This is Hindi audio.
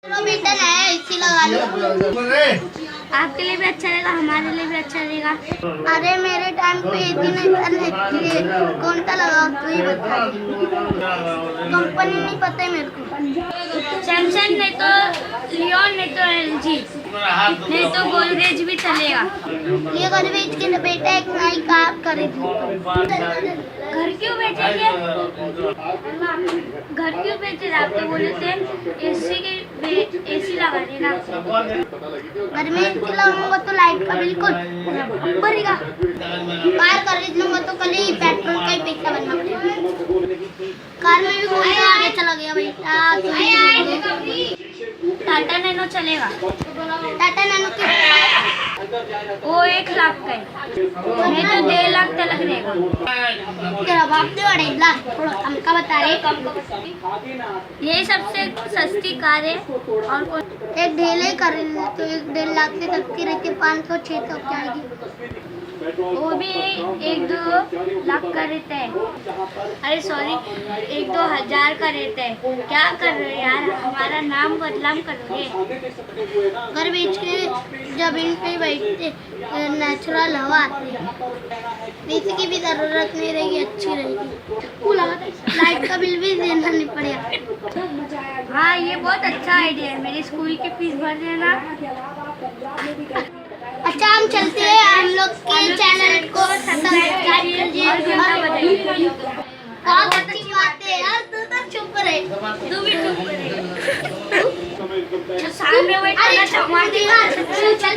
बेटा नया एसी लगा लो। आपके लिए भी अच्छा रहेगा, हमारे लिए भी अच्छा रहेगा। अरे मेरे टाइम पे एसी नहीं था ना, इसलिए कौन सा लगाओ तू ही बता दे। कंपनी नहीं पता है मेरे को। सैमसंग नहीं तो लियोन, नहीं तो एलजी, नहीं तो गोदरेज भी चलेगा। ये घर बेच के ना बेटा एक नई कार खरीदी। घर क्यों बेचेंगे? घर क्यों बेचे? आप तो बोले थे एसी लगा देना। घर में एसी लगाऊंगा तो लाइट का बिल कौन भरेगा? कार खरीद लूंगा तो कल ही पेट्रोल का ही पैसा भरना पड़ेगा। कार में भी कौन सा आगे चला गया बेटा? टाटा नैनो चलेगा। टाटा नैनो की वो 1 लाख का है, नहीं तो 1.5 लाख तक रहेगा। तेरा बाप ने 2.5 लाख थोड़ा कम का बता रहे। ये सबसे सस्ती कार है। और एक ढेले खरीदने तो 1.5 लाख से सस्ती रहती, 500-600 की आएगी। वो भी 1-2 लाख का रहता है। अरे सॉरी, 1-2 हजार का रहता है। क्या कर रहे हो यार, हमारा नाम बदनाम करोगे। घर बेच के जमीन पे बैठते नेचुरल हवा आती है, एसी की भी जरूरत नहीं रहेगी, अच्छी रहेगी। लाइट का बिल भी देना नहीं पड़ेगा। हाँ, ये बहुत अच्छा आइडिया है। मेरी स्कूल की फीस भर देना। अच्छा हम चलते हैं, हम लोग के चैनल को सब्सक्राइब कीजिए। बहुत अच्छी बात है यार, तू तो चुप रहे। तू भी चुप रहे। सामने वही अरे टमाटर चल